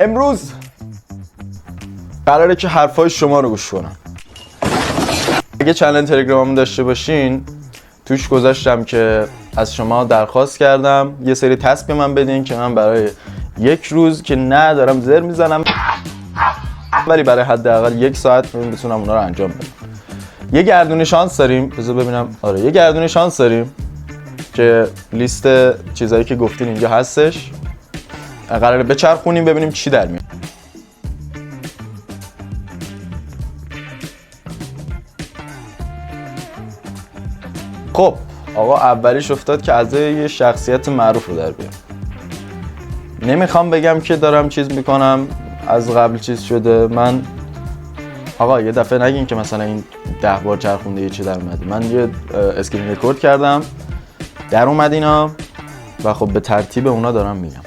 امروز قراره که حرفای شما رو گوش کنم. اگه چنل تلگراممو داشته باشین توش گذاشتم که از شما درخواست کردم یه سری تسک به من بدین که من برای یک روز که نه دارم زر میزنم ولی برای حداقل 1 ساعت بتونم اونا رو انجام بدم. یه گردونه شانس داریم، بذار ببینم. آره یه گردونه شانس داریم که لیست چیزایی که گفتین اینجا هستش. قراره بچرخونیم ببینیم چی در میاد. خب آقا اولیش افتاد که از یه شخصیت معروف رو در بیارم. نمیخوام بگم که دارم چیز میکنم از قبل چیز شده. من آقا یه دفعه نگین که مثلا این 10 بار چرخونده یه چی در اومده. من یه اسکرین رکورد کردم در اومد اینا و خب به ترتیب اونا دارم میگم.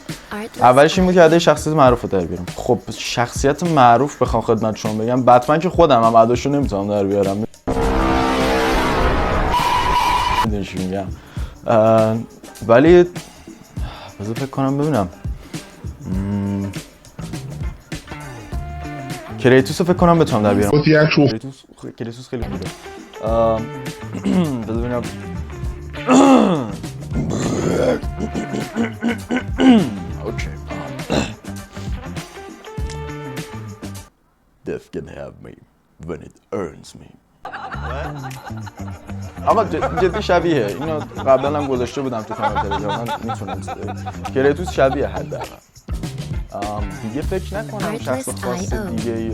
اولش این بود که عده شخصیت معروف رو در بیارم. خب شخصیت معروف بخوام خدمت شما بگم بتمن که خودم هم عداشو نمیتونم در بیارم. میدونی چی میگم. ولی بذار فکر کنم ببینم. کریتوس رو فکر کنم بتونم در بیارم. کریتوس خیلی خوبه. بذار ببینم. اوکی. Death can have me when it earns me. اما جدی شبیه اینو قبلا هم گذاشته بودم تو کانال تلگرام. من میتونم کریتوس شبیه حداقل. دیگه فکر نکنم شخص خاص دیگه ای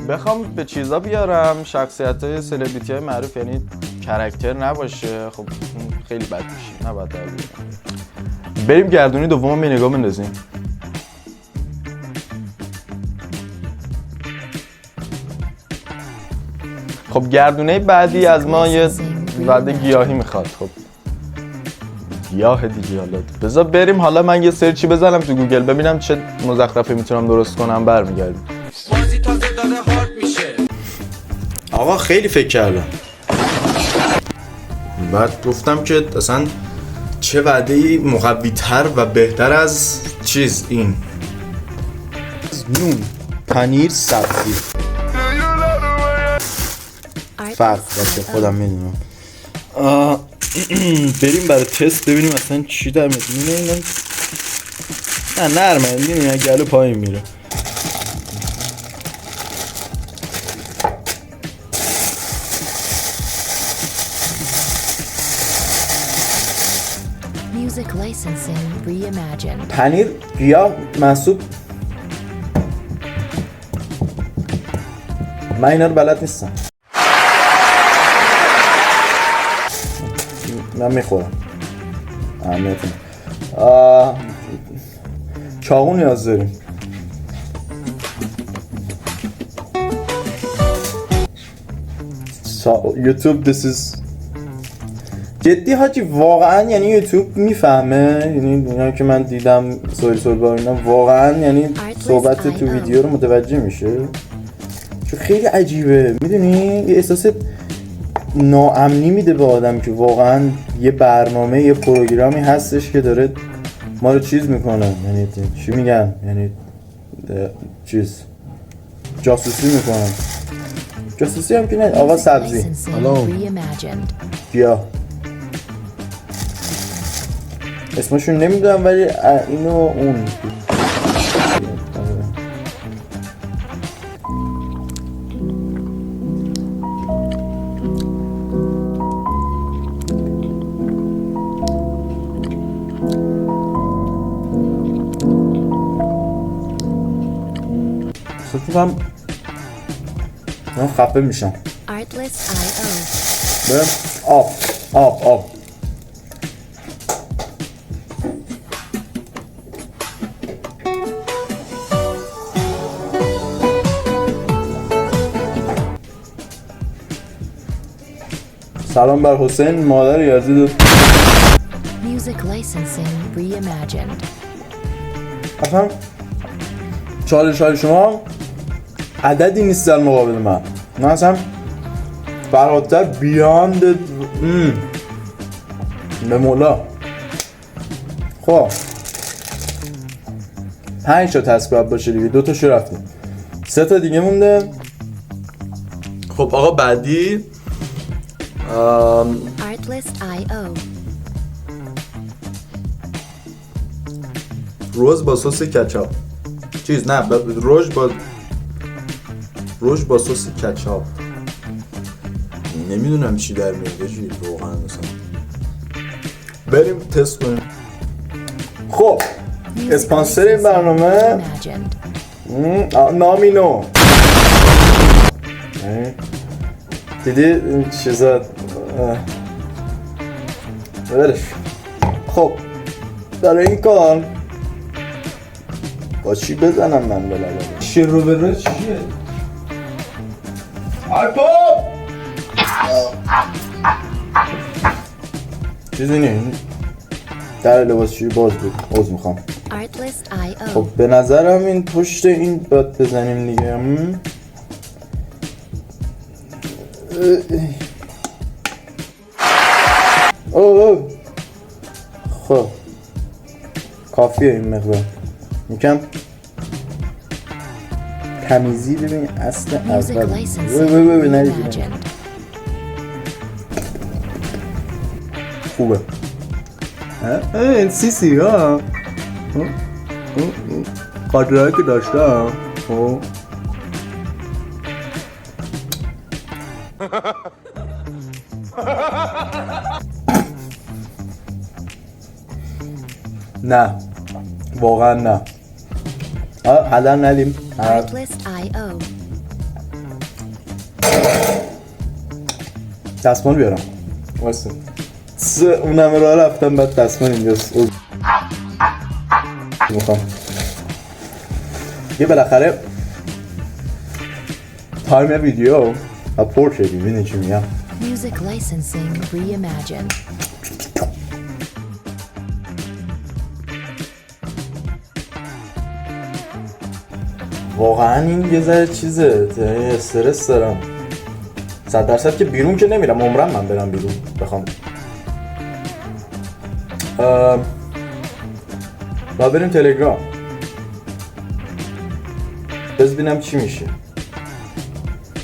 بخوام به چیزا بیارم. شخصیت‌های سلبریتی‌های معروف یعنی کاراکتر نباشه خب خیلی بد میشه. نباید در بیارم. بریم گردونی دومم یه نگاه بندازیم. خب گردونه بعدی از ما یه وعده گیاهی میخواد. خب گیاه دیگه. حالا بذار بریم. حالا من یه سرچی بزنم تو گوگل ببینم چه مزخرفی میتونم درست کنم. برمیگردیم. آقا خیلی فکر کردم. بعد گفتم که اصلا چه وعده‌ای مقوی‌تر و بهتر از چیز این نون پنیر سبزی. فرق باشه خودم میدونم. بریم برای تست ببینیم اصلا چی در میاد. اینا نه نرمه میبینی گلو پایین میره. پنیر گیاه محسوب. من اینا رو بلد نیستم. من میخورم. اهمیتون چاقو نیاز داریم. یوتیوب this is جدی حاجی واقعا یعنی یوتیوب میفهمه. یعنی اینا که من دیدم سوال با اینا واقعا یعنی صحبت تو ویدیو رو متوجه میشه. چون خیلی عجیبه میدونی یه احساس ناامنی میده به آدم که واقعا یه برنامه یه پروگرامی هستش که داره ما رو چیز میکنه. یعنی چی میگن یعنی چیز جاسوسی میکنن. جاسوسی هم که نه. آقا سبزی بیا اسمشون نمیدونم ولی اینو اون من خفه میشم. برم آب سلام بر حسین مادر یزید. اصلا چالش شما عددی نیست در مقابل من اصلا فراتر بیاند به مولا. خب 5 تا تسک باید باشه دیگه، 2 تاشو رفتیم، 3 تا دیگه مونده. خب آقا بعدی Artlist.io روز با سس کچاپ، چیز نه روش با سس کچاپ، نمیدونم چی در میاد چی واقعا. مثلا بریم تست کنیم. خب اسپانسر این برنامه نامینو. دیدی این چیزا برش. خب برای این کار با چی بزنم من بلده شیر رو بره چیه؟ آلپوب چیزی نیست، در لباسشویی باز بود، عوض میخوام. خب به نظرم این پشت این باید بزنیم دیگه. اوه خب کافیه این مقدار، یکم تمیزی ببین اصل اول ندیدیم خوبه. این سی ها قادرهایی که داشتم. نه واقعا نه، الان ندیم. Artlist.io دستمال بیارم واسه اونم راه رفتم بعد دستمال اینجاست میخوام یه بالاخره تایم ویدیو پر شدی. ببینی چی میگم. Music licensing reimagined. واقعا این یه ذره چیزه، استرس دارم 100% که بیرون که نمیرم، عمرم من برم بیرون بخوام. با بریم تلگرام ببینم چی میشه.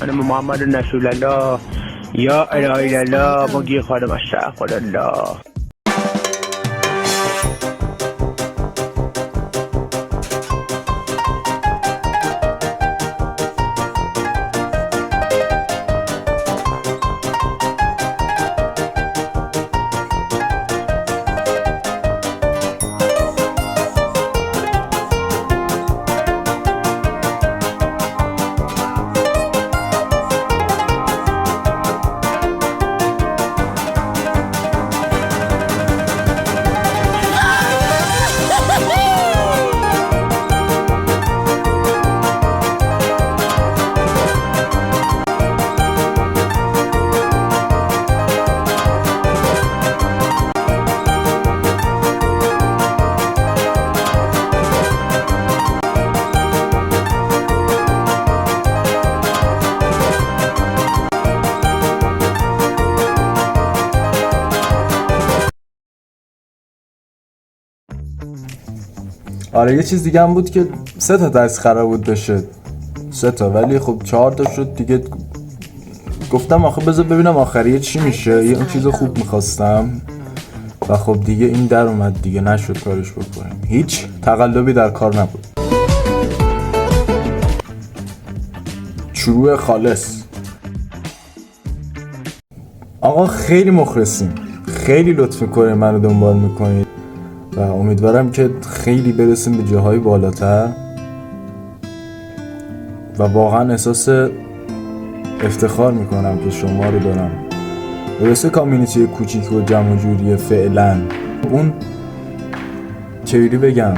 من محمد رسول الله یا اله الا الله مگی خادم استغفر الله. آره یه چیز دیگه هم بود که 3 تا دست قرار بود بشه 3 تا، ولی خب 4 تا شد دیگه. گفتم آخه بذار ببینم آخریه چی میشه، یه اون چیز خوب میخواستم و خب دیگه این در اومد دیگه، نشد کارش بکنیم. هیچ تقلبی در کار نبود، شروع خالص. آقا خیلی مخلصیم، خیلی لطف میکنید منو دنبال میکنید و امیدوارم که خیلی برسیم به جاهای بالاتر و واقعا احساس افتخار میکنم که شما رو دارم. درسته کامیونیتی کوچیک و جمع جوریه فعلا، اون چجوری بگم،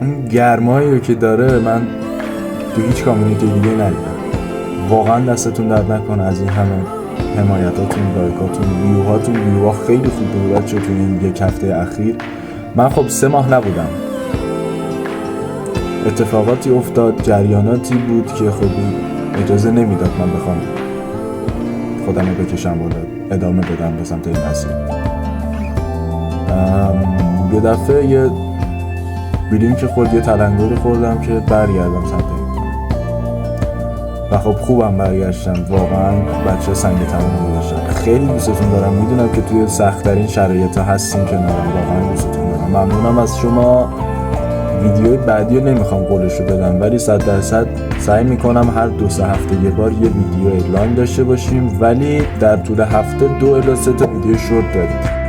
اون گرمایی رو که داره من تو هیچ کامیونیتی دیگه ندیدم. واقعا دستتون درد نکنه از این همه حمایتاتون، لایکاتون، ویوهاتون. ویوها خیلی خوب بود بچه تو این یک هفته اخیر. من خب 3 ماه نبودم، اتفاقاتی افتاد، جریاناتی بود که خب اجازه نمیداد من بخوام خودم رو بکشم بالا، ادامه بدم به سمت این مسیر. یه دفعه یه بلینک خورد، یه تلنگری خوردم که برگردم سمت این. و خب خوبم برگشتم، واقعا بچه سنگ تمام گذاشتم. خیلی دوستتون دارم، میدونم که توی سخت‌ترین شرایط هستین کنارم، واقعا دوستتون دارم. ممنونم از شما. ویدیوی بعدی رو نمیخوام قولشو بدم، ولی 100% سعی میکنم هر 2-3 هفته یه بار یه ویدیو اعلان داشته باشیم، ولی در طول هفته 2 الی 3 تا ویدیو شورت داریم.